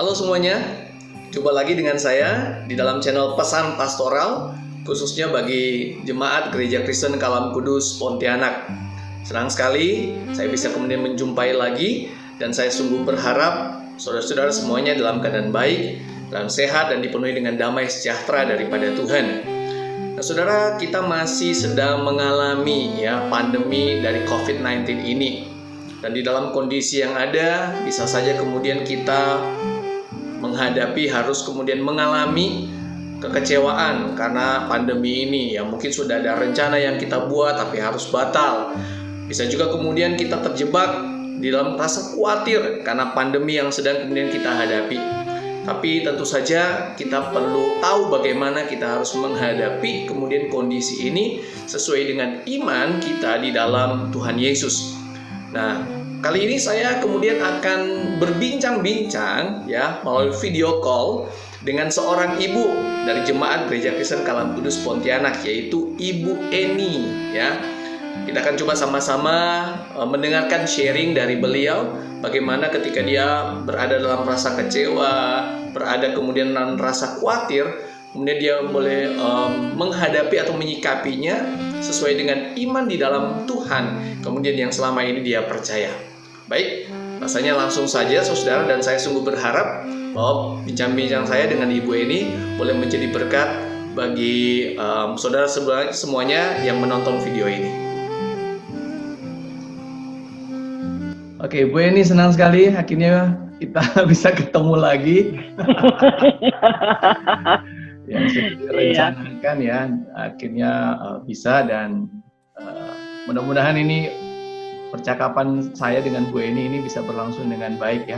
Halo semuanya, jumpa lagi dengan saya di dalam channel Pesan Pastoral, khususnya bagi Jemaat Gereja Kristen Kalam Kudus Pontianak. Senang sekali saya bisa kemudian menjumpai lagi, dan saya sungguh berharap saudara-saudara semuanya dalam keadaan baik, dalam sehat, dan dipenuhi dengan damai sejahtera daripada Tuhan. Nah, saudara, kita masih sedang mengalami pandemi dari COVID-19 ini. Dan di dalam kondisi yang ada, bisa saja kemudian kita harus kemudian mengalami kekecewaan karena pandemi ini. Mungkin sudah ada rencana yang kita buat tapi harus batal. Bisa juga kemudian kita terjebak di dalam rasa khawatir karena pandemi yang sedang kemudian kita hadapi. Tapi tentu saja kita perlu tahu bagaimana kita harus menghadapi kemudian kondisi ini sesuai dengan iman kita di dalam Tuhan Yesus. Nah, kali ini saya kemudian akan berbincang-bincang melalui video call dengan seorang ibu dari Jemaat Gereja Kristen Kalam Kudus Pontianak, yaitu Ibu Eni. Kita akan coba sama-sama mendengarkan sharing dari beliau, bagaimana ketika dia berada dalam rasa kecewa, berada kemudian dalam rasa khawatir, kemudian dia boleh menghadapi atau menyikapinya sesuai dengan iman di dalam Tuhan, kemudian yang selama ini dia percaya. Baik, rasanya langsung saja saudara, dan saya sungguh berharap bahwa bincang-bincang saya dengan Ibu ini boleh menjadi berkat bagi saudara semuanya yang menonton video ini. Oke, Bu Eni, senang sekali akhirnya kita bisa ketemu lagi. Yang sudah direncanakan akhirnya bisa, dan mudah-mudahan ini percakapan saya dengan Bu Eni ini bisa berlangsung dengan baik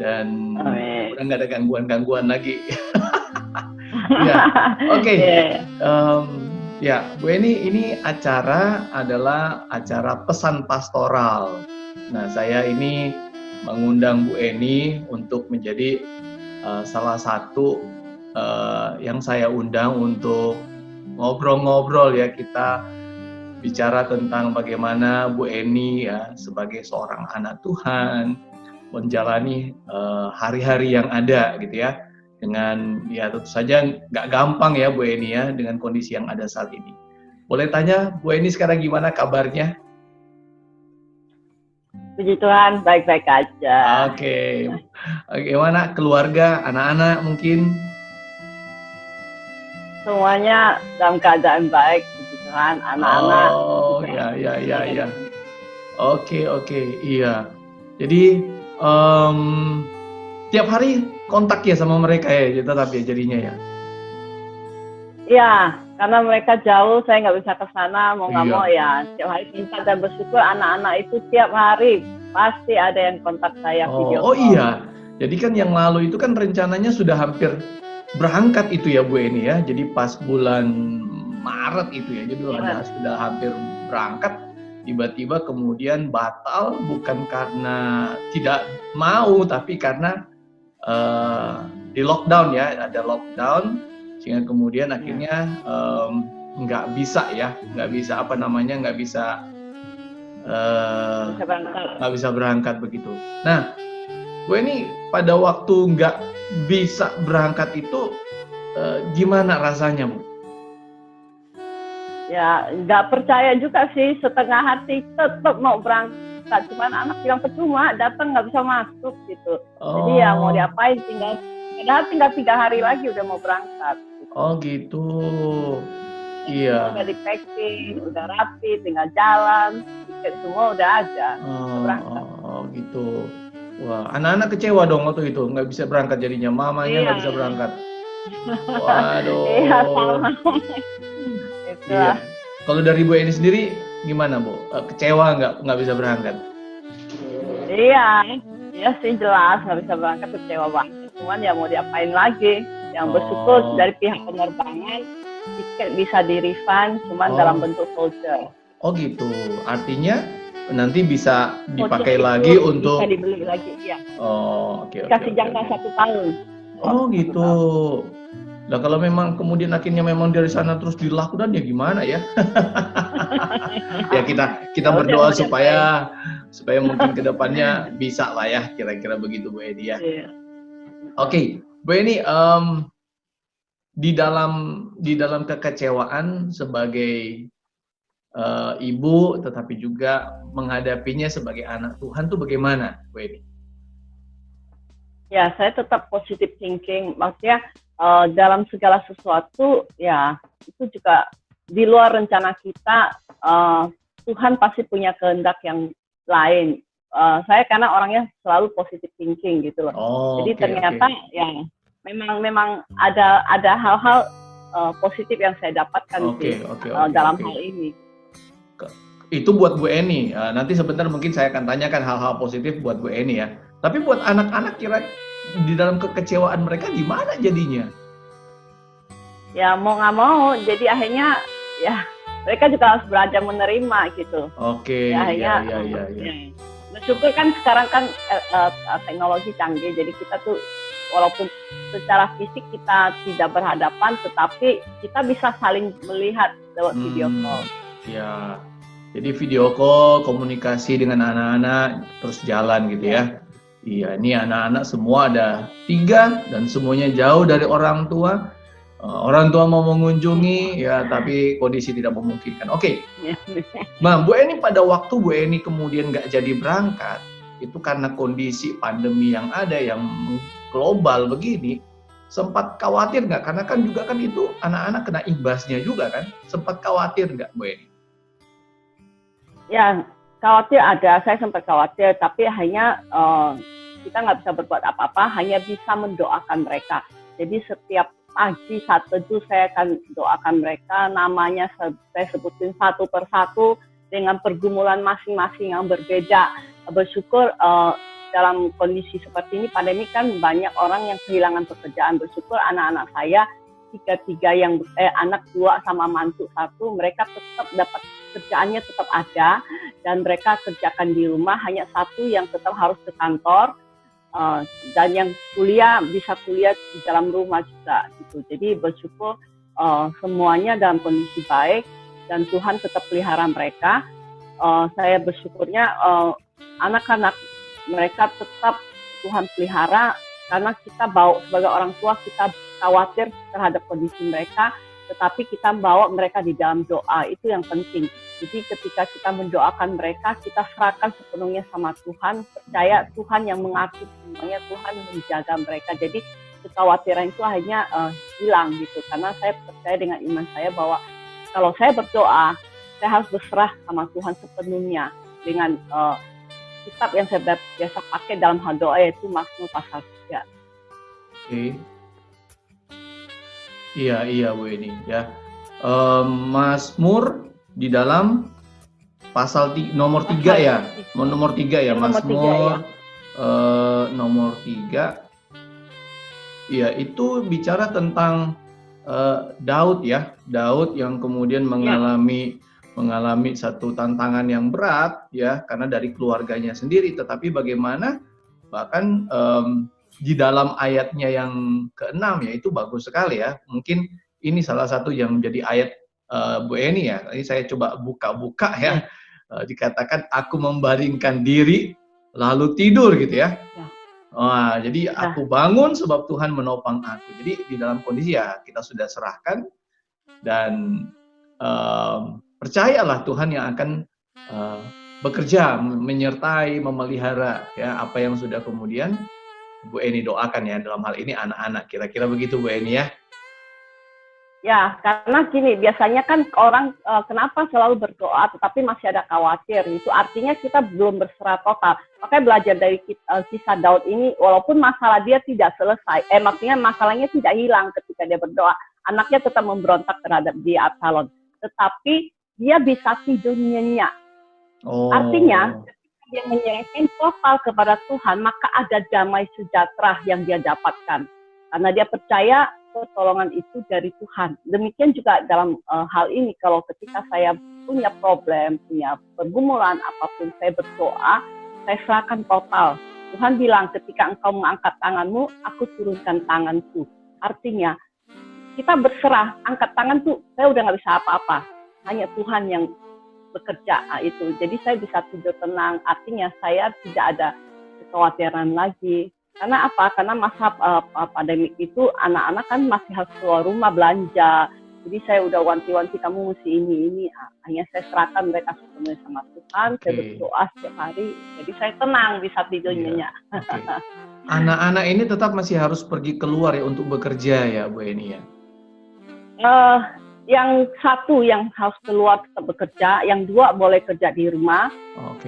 dan mudah-mudahan nggak ada gangguan-gangguan lagi. Oke. Bu Eni, ini acara adalah acara pesan pastoral. Nah, saya ini mengundang Bu Eni untuk menjadi salah satu yang saya undang untuk ngobrol-ngobrol kita bicara tentang bagaimana Bu Eni sebagai seorang anak Tuhan menjalani hari-hari yang ada dengan tentu saja nggak gampang Bu Eni dengan kondisi yang ada saat ini. Boleh tanya Bu Eni sekarang gimana kabarnya? Puji Tuhan, baik-baik aja. Oke. Gimana keluarga, anak-anak mungkin? Semuanya dalam keadaan baik, puji Tuhan, anak-anak. Oh, ya. Oke, iya. Jadi, tiap hari kontak sama mereka tetap jadinya Iya, karena mereka jauh, saya nggak bisa ke sana, mau nggak mau tiap hari minta dan bersyukur anak-anak itu tiap hari pasti ada yang kontak saya video call. Oh iya, jadi kan yang lalu itu kan rencananya sudah hampir berangkat itu Bu Eni jadi pas bulan Maret itu jadi sudah hampir berangkat, tiba-tiba kemudian batal, bukan karena tidak mau tapi karena di lockdown ada lockdown, sehingga kemudian akhirnya nggak bisa berangkat begitu. Nah, Bu Eni pada waktu nggak bisa berangkat itu gimana rasanya, Bu? Ya, nggak percaya juga sih, setengah hati tetap mau berangkat, cuman anak bilang percuma, datang nggak bisa masuk gitu. Jadi mau diapain, tinggal 3 hari lagi udah mau berangkat. Oh gitu. Iya. Udah di packing, udah rapi, tinggal jalan, tiket semua udah ada. Berangkat. Oh gitu. Wah, anak-anak kecewa dong waktu itu, nggak bisa berangkat jadinya, mamanya nggak bisa berangkat. Waduh. Iya, sama. Iya. Kalau dari Bu Eni sendiri gimana, Bu? Kecewa nggak bisa berangkat? Iya sih jelas nggak bisa berangkat, kecewa banget. Cuman mau diapain lagi? Yang bersyukur dari pihak penerbangan tiket bisa di-refund, cuman dalam bentuk voucher. Oh gitu, artinya nanti bisa dipakai lagi untuk bisa dibeli lagi, oke. Kasih jangka 1 tahun. Oh gitu. Nah, kalau memang kemudian akhirnya memang dari sana terus di-lockdown gimana ya? Kita berdoa supaya mungkin kedepannya bisa lah kira-kira begitu Bu Edi Oke, Bu Eni, di dalam kekecewaan sebagai ibu, tetapi juga menghadapinya sebagai anak Tuhan tuh bagaimana, Bu Eni? Ya, saya tetap positive thinking. Maksudnya dalam segala sesuatu, ya itu juga di luar rencana kita. Tuhan pasti punya kehendak yang lain. Saya karena orangnya selalu positive thinking gitu loh. Oh, Jadi ternyata ya memang ada hal-hal positif yang saya dapatkan dalam hal ini. Itu buat Bu Eni. Nanti sebentar mungkin saya akan tanyakan hal-hal positif buat Bu Eni ya. Tapi buat anak-anak kira di dalam kekecewaan mereka gimana jadinya? Ya mau nggak mau, jadi akhirnya ya mereka juga harus belajar menerima gitu. Oke. Ya, akhirnya ya. Bersyukur kan sekarang kan teknologi canggih, jadi kita tuh walaupun secara fisik kita tidak berhadapan, tetapi kita bisa saling melihat lewat video call. Ya, jadi video call, komunikasi dengan anak-anak terus jalan gitu ya. Iya, ini anak-anak semua ada 3 dan semuanya jauh dari orang tua. Orang tua mau mengunjungi ya, tapi kondisi tidak memungkinkan. Oke. Nah, Bu Eni pada waktu Bu Eni kemudian nggak jadi berangkat, itu karena kondisi pandemi yang ada yang global begini, sempat khawatir nggak? Karena kan juga kan itu anak-anak kena imbasnya juga kan. Sempat khawatir nggak, Bu Eni? Ya, khawatir ada. Saya sempat khawatir, tapi hanya kita nggak bisa berbuat apa-apa, hanya bisa mendoakan mereka. Jadi setiap pagi saat teduh saya akan doakan mereka, namanya saya sebutin satu persatu dengan pergumulan masing-masing yang berbeda. Bersyukur dalam kondisi seperti ini, pandemi kan banyak orang yang kehilangan pekerjaan. Bersyukur anak-anak saya, 3 yang anak 2 sama mantu 1, mereka tetap dapat kerjaannya tetap ada dan mereka kerjakan di rumah, hanya 1 yang tetap harus ke kantor. Dan yang kuliah bisa kuliah di dalam rumah juga gitu. Jadi bersyukur semuanya dalam kondisi baik dan Tuhan tetap pelihara mereka. Saya bersyukurnya anak-anak mereka tetap Tuhan pelihara, karena kita bawa sebagai orang tua, kita khawatir terhadap kondisi mereka, tetapi kita bawa mereka di dalam doa, itu yang penting. Jadi ketika kita mendoakan mereka, kita serahkan sepenuhnya sama Tuhan, percaya Tuhan yang mengatur semuanya, Tuhan menjaga mereka. Jadi kekhawatiran itu hanya hilang gitu, karena saya percaya dengan iman saya bahwa kalau saya berdoa, saya harus berserah sama Tuhan sepenuhnya dengan kitab yang saya biasa pakai dalam hal doa, yaitu Mazmur pasal 3. Oke. Iya Bu Eni ya. Mazmur di dalam pasal nomor 3 ya. Nomor 3 ya, Mazmur nomor 3. Iya, itu bicara tentang Daud ya. Daud yang kemudian mengalami satu tantangan yang berat ya, karena dari keluarganya sendiri, tetapi bagaimana bahkan di dalam ayatnya yang ke-6 ya, itu bagus sekali ya. Mungkin ini salah satu yang menjadi ayat Bu Eni ya. Ini saya coba buka-buka ya. Dikatakan aku membaringkan diri lalu tidur gitu ya. Wah, jadi aku bangun sebab Tuhan menopang aku. Jadi di dalam kondisi ya kita sudah serahkan dan percayalah Tuhan yang akan bekerja, menyertai, memelihara ya apa yang sudah kemudian Bu Eni doakan ya, dalam hal ini anak-anak. Kira-kira begitu Bu Eni ya? Ya, karena gini, biasanya kan orang kenapa selalu berdoa tetapi masih ada khawatir. Itu artinya kita belum berserah total. Makanya belajar dari kisah Daud ini, walaupun masalah dia tidak selesai, maksudnya masalahnya tidak hilang ketika dia berdoa. Anaknya tetap memberontak terhadap dia, Absalom. Tetapi dia bisa tidur nyenyak. Artinya, ketika dia menyerahkan total kepada Tuhan, maka ada damai sejahtera yang dia dapatkan. Karena dia percaya pertolongan itu dari Tuhan. Demikian juga dalam hal ini, kalau ketika saya punya problem, punya pergumulan, apapun saya berdoa, saya serahkan total. Tuhan bilang, ketika engkau mengangkat tanganmu, aku turunkan tanganku. Artinya, kita berserah, angkat tangan tuh, saya udah nggak bisa apa-apa. Hanya Tuhan yang bekerja itu. Jadi saya bisa tidur tenang, artinya saya tidak ada kekhawatiran lagi. Karena apa? Karena masa pandemik itu anak-anak kan masih harus keluar rumah belanja. Jadi saya udah wanti-wanti kamu mesti ini. Hanya saya serahkan mereka sepenuhnya sama Tuhan. Saya berdoa setiap hari. Jadi saya tenang bisa tidurnya. Okay. Anak-anak ini tetap masih harus pergi keluar ya untuk bekerja ya Bu Eni ya? Yang satu yang harus keluar tetap bekerja, yang dua boleh kerja di rumah,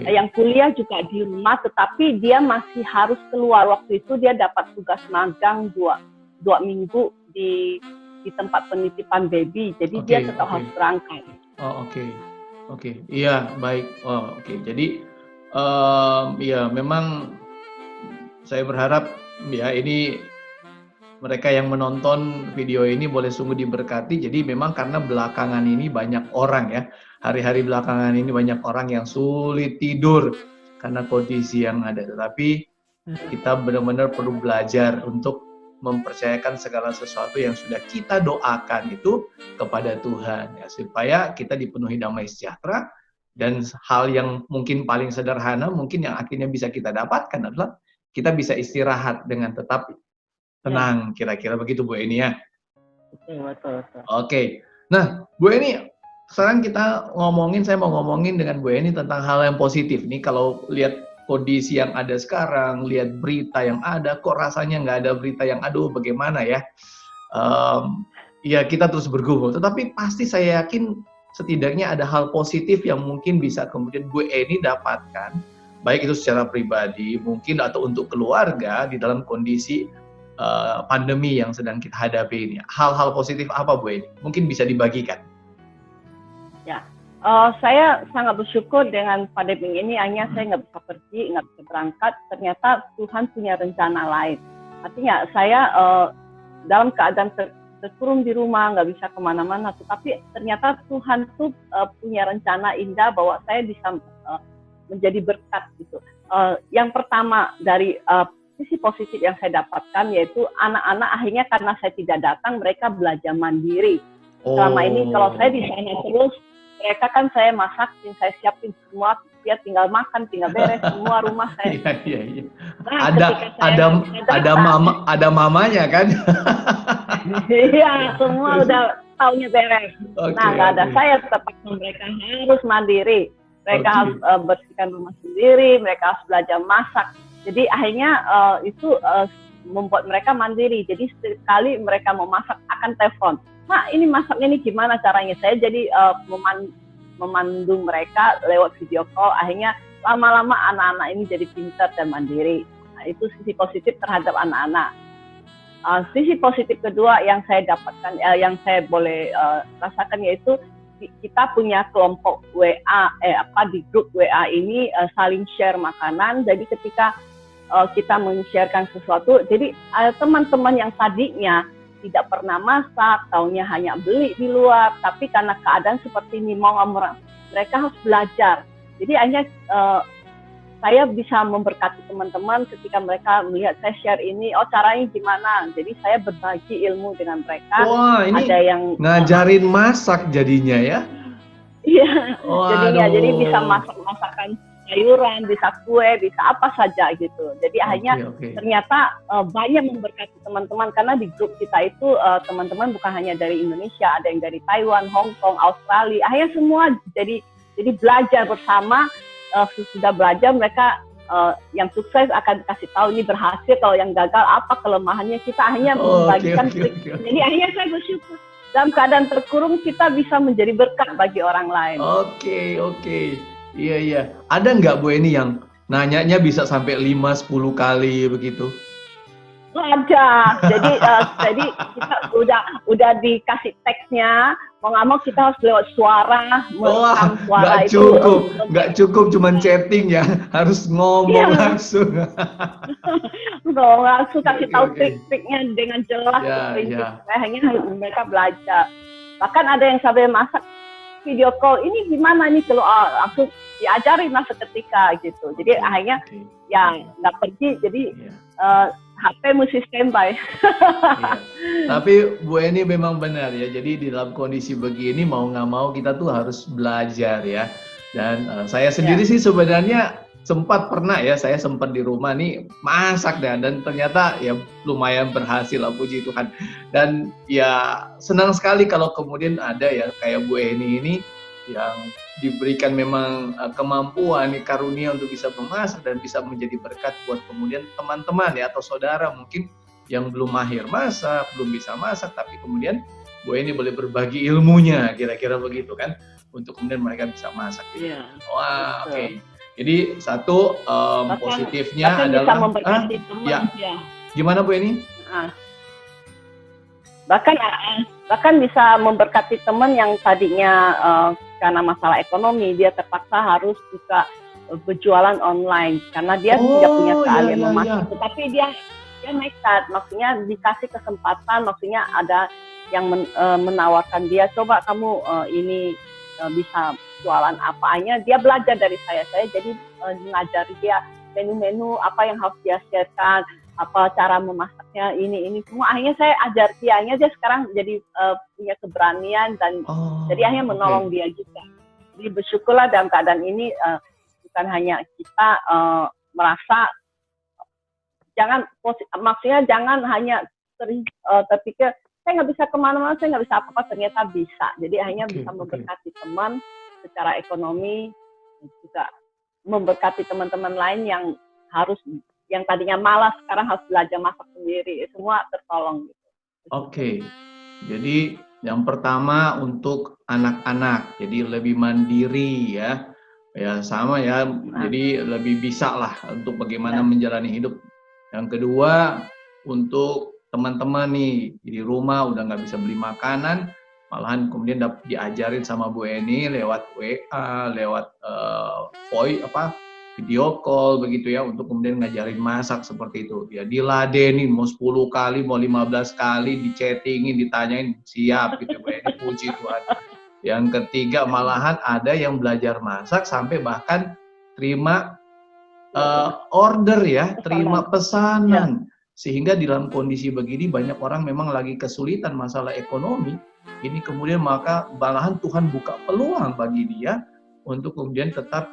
yang kuliah juga di rumah, tetapi dia masih harus keluar. Waktu itu dia dapat tugas magang dua minggu di tempat penitipan baby, jadi dia tetap harus berangkat. Oke. Iya, baik. Jadi ya memang saya berharap ya ini mereka yang menonton video ini boleh sungguh diberkati. Jadi memang karena belakangan ini banyak orang ya, hari-hari belakangan ini banyak orang yang sulit tidur karena kondisi yang ada. Tetapi kita benar-benar perlu belajar untuk mempercayakan segala sesuatu yang sudah kita doakan itu kepada Tuhan ya, supaya kita dipenuhi damai sejahtera. Dan hal yang mungkin paling sederhana mungkin yang akhirnya bisa kita dapatkan adalah kita bisa istirahat dengan tetap tenang, kira-kira begitu Bu Eni ya. Betul. Oke. Nah, Bu Eni, sekarang saya mau ngomongin dengan Bu Eni tentang hal yang positif. Nih kalau lihat kondisi yang ada sekarang, lihat berita yang ada, kok rasanya nggak ada berita yang aduh bagaimana ya. Ya kita terus bergumul, tetapi pasti saya yakin setidaknya ada hal positif yang mungkin bisa kemudian Bu Eni dapatkan, baik itu secara pribadi mungkin atau untuk keluarga di dalam kondisi pandemi yang sedang kita hadapi ini. Hal-hal positif apa Bu Eni? Mungkin bisa dibagikan. Ya, saya sangat bersyukur dengan pandemi ini. Hanya saya nggak bisa pergi, nggak bisa berangkat. Ternyata Tuhan punya rencana lain. Artinya saya dalam keadaan terkurung di rumah, nggak bisa kemana-mana. Tetapi ternyata Tuhan tuh punya rencana indah bahwa saya bisa menjadi berkat gitu. Yang pertama dari sisi positif yang saya dapatkan yaitu anak-anak akhirnya karena saya tidak datang mereka belajar mandiri. Selama ini kalau saya di sana terus mereka kan saya masakin, saya siapin semua, dia tinggal makan, tinggal beres semua rumah saya. Iya. Nah, ada mamanya kan? Iya, semua udah taunya beres. Nggak ada. Saya tetap mereka harus mandiri. Mereka harus bersihkan rumah sendiri, mereka harus belajar masak. Jadi akhirnya itu membuat mereka mandiri. Jadi sekali mereka mau masak akan telepon. Mak, ini masaknya ini gimana caranya? Saya jadi memandu mereka lewat video call. Akhirnya lama-lama anak-anak ini jadi pintar dan mandiri. Nah, itu sisi positif terhadap anak-anak. Sisi positif kedua yang saya dapatkan, yang saya boleh rasakan yaitu kita punya kelompok WA, di grup WA ini saling share makanan. Jadi ketika kita men-sharekan sesuatu, jadi teman-teman yang tadinya tidak pernah masak, taunya hanya beli di luar, tapi karena keadaan seperti ini mereka harus belajar. Jadi hanya saya bisa memberkati teman-teman ketika mereka melihat saya share ini, caranya gimana. Jadi saya berbagi ilmu dengan mereka. Wah, ini ada yang ngajarin masak jadinya ya? Iya, jadi bisa masak-masakan sayuran, bisa kue, bisa apa saja gitu. Jadi akhirnya ternyata banyak memberkati teman-teman karena di grup kita itu teman-teman bukan hanya dari Indonesia, ada yang dari Taiwan, Hong Kong, Australia. Akhirnya semua jadi belajar bersama. Sudah belajar mereka yang sukses akan kasih tahu ini berhasil, kalau yang gagal apa kelemahannya, kita hanya membagikan trik. Jadi akhirnya saya bersyukur dalam keadaan terkurung kita bisa menjadi berkat bagi orang lain. Oke. Iya. Ada nggak Bu Eni yang nanyanya bisa sampai 5-10 kali begitu? Ada. Jadi kita udah dikasih teksnya, mau nggak mau kita harus lewat suara, merekam suara itu. Nggak cukup cuman chatting ya, harus ngomong langsung. Langsung kasih tahu trik-triknya dengan jelas. Hanya mereka belajar. Bahkan ada yang sampai masak video call, ini gimana nih kalau langsung diajarin lah seketika gitu. Jadi akhirnya nggak pergi, jadi HP mesti standby. Tapi Bu Eni memang benar ya. Jadi di dalam kondisi begini mau nggak mau kita tuh harus belajar ya. Dan saya sendiri sih sebenarnya sempat pernah ya, saya sempat di rumah nih masak dan ternyata ya lumayan berhasil lah, puji Tuhan. Dan ya senang sekali kalau kemudian ada ya kayak Bu Eni ini yang diberikan memang kemampuan, karunia untuk bisa memasak dan bisa menjadi berkat buat kemudian teman-teman ya atau saudara mungkin yang belum mahir masak, belum bisa masak, tapi kemudian Bu Eni boleh berbagi ilmunya, kira-kira begitu kan, untuk kemudian mereka bisa masak. Gitu. Iya. Wah, oke. Betul. Jadi satu positifnya bahkan bisa adalah, memberkati teman ya, ya. gimana Bu Eni? Bahkan bisa memberkati teman yang tadinya karena masalah ekonomi dia terpaksa harus juga berjualan online karena dia tidak punya keahlian memasak, tetapi dia nekat, maksudnya dikasih kesempatan, maksudnya ada yang menawarkan dia, coba kamu ini bisa jualan apanya, dia belajar dari saya jadi mengajari dia menu-menu apa yang harus dia siapkan, apa cara memasaknya, ini semua akhirnya saya ajar dianya, dia sekarang jadi punya keberanian dan jadi akhirnya menolong dia juga. Jadi bersyukurlah dalam keadaan ini bukan hanya kita merasa maksudnya jangan hanya terpikir saya nggak bisa kemana-mana, saya nggak bisa apa-apa, ternyata bisa. Jadi akhirnya bisa memberkati teman secara ekonomi, juga memberkati teman-teman lain yang tadinya malas sekarang harus belajar masak sendiri, semua tertolong gitu. Oke. Jadi yang pertama untuk anak-anak, jadi lebih mandiri ya. Ya sama ya, jadi lebih bisa lah untuk bagaimana menjalani hidup. Yang kedua untuk teman-teman nih di rumah udah nggak bisa beli makanan, malahan kemudian diajarin sama Bu Eni lewat WA, lewat video call begitu ya, untuk kemudian ngajarin masak seperti itu. Ya diladenin mau 10 kali, mau 15 kali, dichattingin, ditanyain, siap gitu Bu Eni, puji Tuhan. Yang ketiga malahan ada yang belajar masak sampai bahkan terima order ya, terima pesanan. Sehingga di dalam kondisi begini banyak orang memang lagi kesulitan masalah ekonomi. Ini kemudian maka malahan Tuhan buka peluang bagi dia untuk kemudian tetap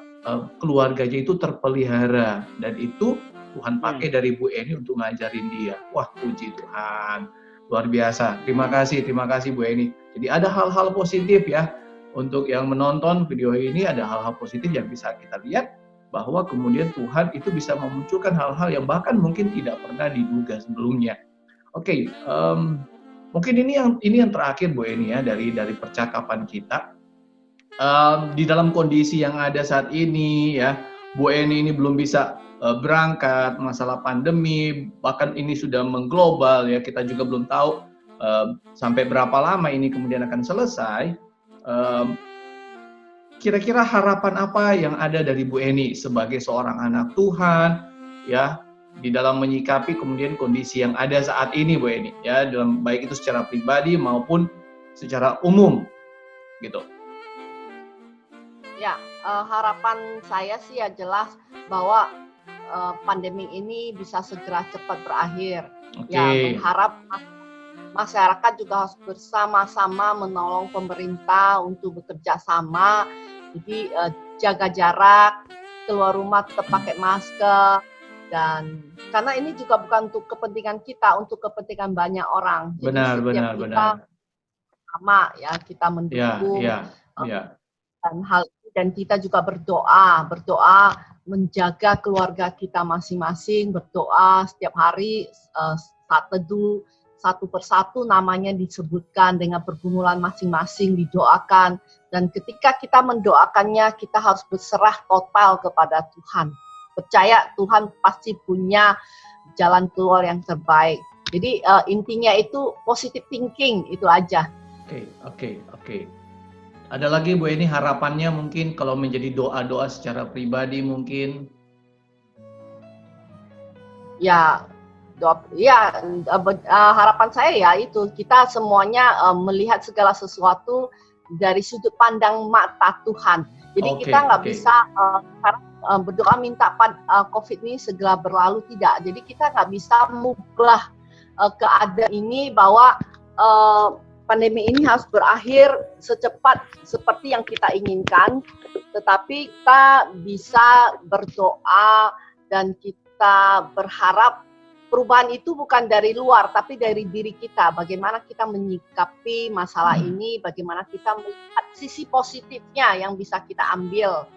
keluarganya itu terpelihara. Dan itu Tuhan pakai dari Bu Eni untuk ngajarin dia. Wah, puji Tuhan. Luar biasa. Terima kasih Bu Eni. Jadi ada hal-hal positif ya. Untuk yang menonton video ini ada hal-hal positif yang bisa kita lihat, bahwa kemudian Tuhan itu bisa memunculkan hal-hal yang bahkan mungkin tidak pernah diduga sebelumnya. Oke, mungkin ini yang terakhir Bu Eni ya dari percakapan kita. Di dalam kondisi yang ada saat ini ya, Bu Eni ini belum bisa berangkat, masalah pandemi, bahkan ini sudah mengglobal ya, kita juga belum tahu sampai berapa lama ini kemudian akan selesai. Kira-kira harapan apa yang ada dari Bu Eni sebagai seorang anak Tuhan ya, di dalam menyikapi kemudian kondisi yang ada saat ini Bu Eni ya, dalam baik itu secara pribadi maupun secara umum gitu. Ya, harapan saya sih ya jelas bahwa pandemi ini bisa segera cepat berakhir. Ya, berharap masyarakat juga harus bersama-sama menolong pemerintah untuk bekerja sama. Jadi jaga jarak, keluar rumah tetap pakai masker, dan karena ini juga bukan untuk kepentingan kita, untuk kepentingan banyak orang. Jadi benar. Sama ya, kita mendukung dan kita juga berdoa menjaga keluarga kita masing-masing, berdoa setiap hari saat teduh, satu persatu namanya disebutkan dengan pergumulan masing-masing, didoakan. Dan ketika kita mendoakannya, kita harus berserah total kepada Tuhan. Percaya Tuhan pasti punya jalan keluar yang terbaik. Jadi intinya itu positive thinking, itu aja. Oke. Ada lagi Bu Eni harapannya mungkin kalau menjadi doa-doa secara pribadi mungkin? Harapan saya ya itu, kita semuanya melihat segala sesuatu dari sudut pandang mata Tuhan. Jadi kita nggak bisa berdoa minta COVID ini segera berlalu, tidak. Jadi kita nggak bisa mengubah keadaan ini bahwa pandemi ini harus berakhir secepat seperti yang kita inginkan, tetapi kita bisa berdoa dan kita berharap perubahan itu bukan dari luar, tapi dari diri kita. Bagaimana kita menyikapi masalah ini, bagaimana kita melihat sisi positifnya yang bisa kita ambil.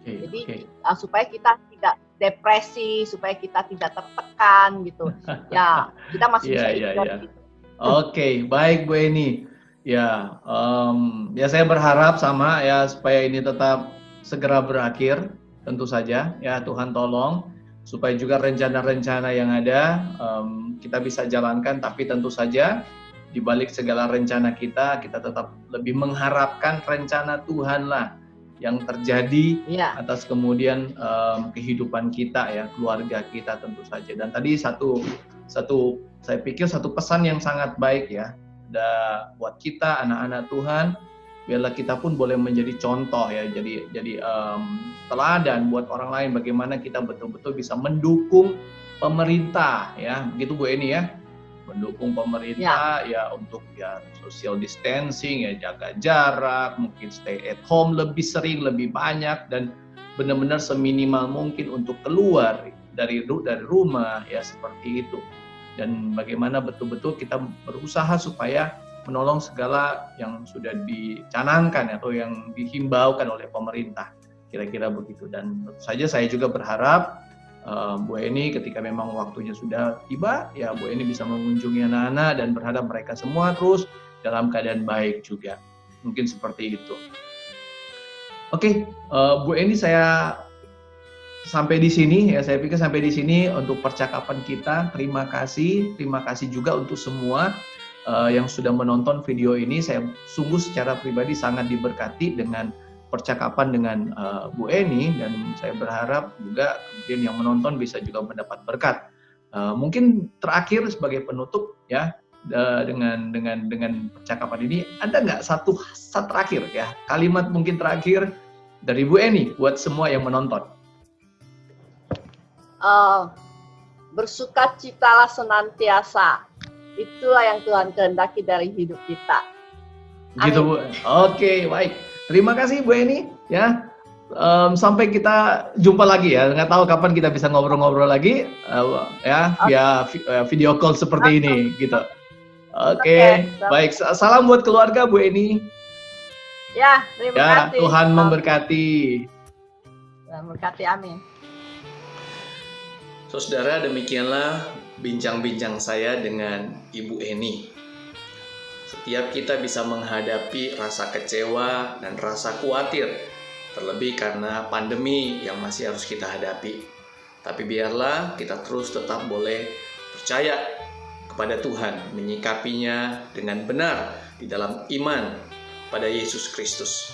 Jadi supaya kita tidak depresi, supaya kita tidak tertekan gitu. Ya, kita masih bisa ikut. Gitu. Oke, baik Bu Eni. Ya, ya saya berharap sama ya supaya ini tetap segera berakhir. Tentu saja ya Tuhan tolong supaya juga rencana-rencana yang ada kita bisa jalankan. Tapi tentu saja di balik segala rencana kita tetap lebih mengharapkan rencana Tuhan lah yang terjadi atas kemudian kehidupan kita ya, keluarga kita tentu saja. Dan tadi satu saya pikir satu pesan yang sangat baik ya, buat kita anak-anak Tuhan, biarlah kita pun boleh menjadi contoh ya, jadi teladan buat orang lain bagaimana kita betul-betul bisa mendukung pemerintah ya, begitu Bu Eni ya, mendukung pemerintah ya untuk ya social distancing ya, jaga jarak, mungkin stay at home lebih sering, lebih banyak, dan benar-benar seminimal mungkin untuk keluar dari rumah ya, seperti itu. Dan bagaimana betul-betul kita berusaha supaya menolong segala yang sudah dicanangkan atau yang dihimbaukan oleh pemerintah, kira-kira begitu. Dan tentu saja saya juga berharap Bu Eni ketika memang waktunya sudah tiba ya, Bu Eni bisa mengunjungi anak-anak dan berharap mereka semua terus dalam keadaan baik juga, mungkin seperti itu. Oke, Bu Eni, saya sampai di sini ya, saya pikir sampai di sini untuk percakapan kita. Terima kasih juga untuk semua yang sudah menonton video ini. Saya sungguh secara pribadi sangat diberkati dengan percakapan dengan Bu Eni, dan saya berharap juga kemudian yang menonton bisa juga mendapat berkat. Mungkin terakhir sebagai penutup ya, dengan percakapan ini, ada nggak satu terakhir ya, kalimat mungkin terakhir dari Bu Eni buat semua yang menonton? Bersukacitalah senantiasa. Itulah yang Tuhan kehendaki dari hidup kita. Amin. Gitu Bu. Oke, baik. Terima kasih Bu Eni ya. Sampai kita jumpa lagi ya. Nggak tahu kapan kita bisa ngobrol-ngobrol lagi ya via video call seperti ini gitu. Oke, baik. Salam buat keluarga Bu Eni. Ya, terima kasih. Tuhan memberkati. Tuhan memberkati, amin. Saudara, demikianlah bincang-bincang saya dengan Ibu Eni. Setiap kita bisa menghadapi rasa kecewa dan rasa khawatir, terlebih karena pandemi yang masih harus kita hadapi. Tapi biarlah kita terus tetap boleh percaya kepada Tuhan, menyikapinya dengan benar di dalam iman pada Yesus Kristus.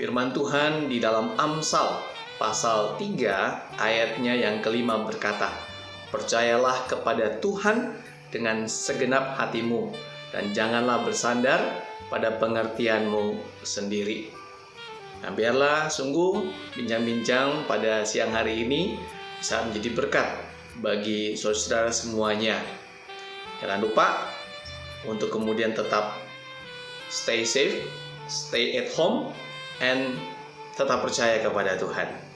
Firman Tuhan di dalam Amsal pasal 3 ayatnya yang kelima berkata, "Percayalah kepada Tuhan dengan segenap hatimu, dan janganlah bersandar pada pengertianmu sendiri." Nah, biarlah sungguh bincang-bincang pada siang hari ini bisa menjadi berkat bagi saudara semuanya. Jangan lupa untuk kemudian tetap stay safe, stay at home, and tetap percaya kepada Tuhan.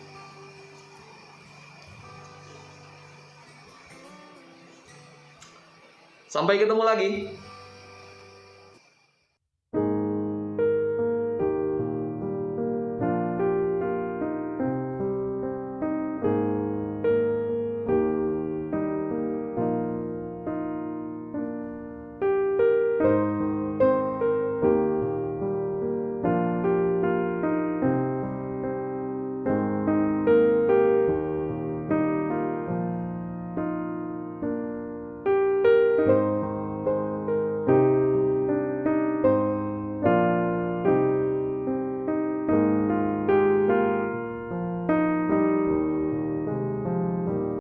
Sampai ketemu lagi.